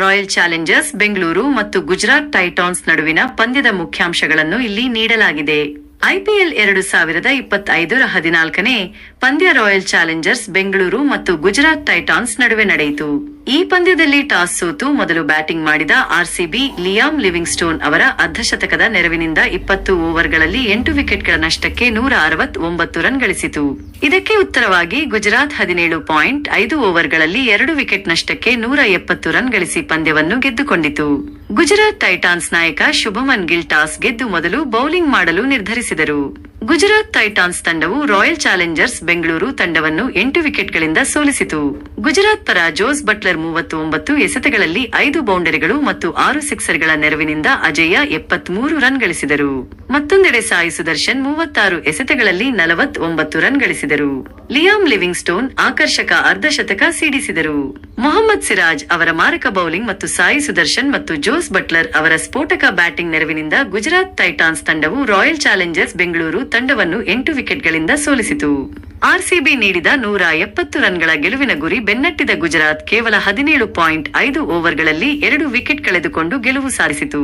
Royal Challengers Bengaluru ಮತ್ತು Gujarat Titans ನಡುವಿನ ಪಂದ್ಯದ ಮುಖ್ಯಾಂಶಗಳನ್ನು ಇಲ್ಲಿ ನೀಡಲಾಗಿದೆ. ಐಪಿಎಲ್ 2025ರ 14ನೇ ಪಂದ್ಯ ರಾಯಲ್ ಚಾಲೆಂಜರ್ಸ್ ಬೆಂಗಳೂರು ಮತ್ತು ಗುಜರಾತ್ ಟೈಟಾನ್ಸ್ ನಡುವೆ ನಡೆಯಿತು. ಈ ಪಂದ್ಯದಲ್ಲಿ ಟಾಸ್ ಸೋತು ಮೊದಲು ಬ್ಯಾಟಿಂಗ್ ಮಾಡಿದ ಆರ್ಸಿಬಿ ಲಿಯಾಮ್ ಲಿವಿಂಗ್ಸ್ಟೋನ್ ಅವರ ಅರ್ಧಶತಕದ ನೆರವಿನಿಂದ 20 ಓವರ್ಗಳಲ್ಲಿ 8 ವಿಕೆಟ್ಗಳ ನಷ್ಟಕ್ಕೆ 169 ರನ್ ಗಳಿಸಿತು. ಇದಕ್ಕೆ ಉತ್ತರವಾಗಿ ಗುಜರಾತ್ 17.5 ಓವರ್ಗಳಲ್ಲಿ 2 ವಿಕೆಟ್ ನಷ್ಟಕ್ಕೆ 170 ರನ್ ಗಳಿಸಿ ಪಂದ್ಯವನ್ನು ಗೆದ್ದುಕೊಂಡಿತು. ಗುಜರಾತ್ ಟೈಟಾನ್ಸ್ ನಾಯಕ ಶುಭಮನ್ ಗಿಲ್ ಟಾಸ್ ಗೆದ್ದು ಮೊದಲು ಬೌಲಿಂಗ್ ಮಾಡಲು ನಿರ್ಧರಿಸಿದರು. ಗುಜರಾತ್ ಟೈಟಾನ್ಸ್ ತಂಡವು ರಾಯಲ್ ಚಾಲೆಂಜರ್ಸ್ ಬೆಂಗಳೂರು ತಂಡವನ್ನು 8 ವಿಕೆಟ್ಗಳಿಂದ ಸೋಲಿಸಿತು. ಗುಜರಾತ್ ಪರ ಜೋಸ್ ಬಟ್ಲರ್ 39 ಎಸೆತಗಳಲ್ಲಿ 5 ಬೌಂಡರಿಗಳು ಮತ್ತು 6 ಸಿಕ್ಸರ್ಗಳ ನೆರವಿನಿಂದ ಅಜೇಯ 73 ರನ್ ಗಳಿಸಿದರು. ಮತ್ತೊಂದೆಡೆ ಸಾಯಿ ಸುದರ್ಶನ್ 36 ಎಸೆತಗಳಲ್ಲಿ 49 ರನ್ ಗಳಿಸಿದರು. ಲಿಯಾಮ್ ಲಿವಿಂಗ್ಸ್ಟೋನ್ ಆಕರ್ಷಕ ಅರ್ಧಶತಕ ಸಿಡಿಸಿದರು. ಮೊಹಮ್ಮದ್ ಸಿರಾಜ್ ಅವರ ಮಾರಕ ಬೌಲಿಂಗ್ ಮತ್ತು ಸಾಯಿ ಸುದರ್ಶನ್ ಮತ್ತು ಜೋಸ್ ಬಟ್ಲರ್ ಅವರ ಸ್ಫೋಟಕ ಬ್ಯಾಟಿಂಗ್ ನೆರವಿನಿಂದ ಗುಜರಾತ್ ಟೈಟಾನ್ಸ್ ತಂಡವು ರಾಯಲ್ ಚಾಲೆಂಜರ್ಸ್ ಬೆಂಗಳೂರು ತಂಡವನ್ನು 8 ವಿಕೆಟ್ಗಳಿಂದ ಸೋಲಿಸಿತು. ಆರ್ಸಿಬಿ ನೀಡಿದ 170 ರನ್ಗಳ ಗೆಲುವಿನ ಗುರಿ ಬೆನ್ನಟ್ಟಿದ ಗುಜರಾತ್ ಕೇವಲ 17.5 ಓವರ್ಗಳಲ್ಲಿ 2 ವಿಕೆಟ್ ಕಳೆದುಕೊಂಡು ಗೆಲುವು ಸಾಧಿಸಿತು.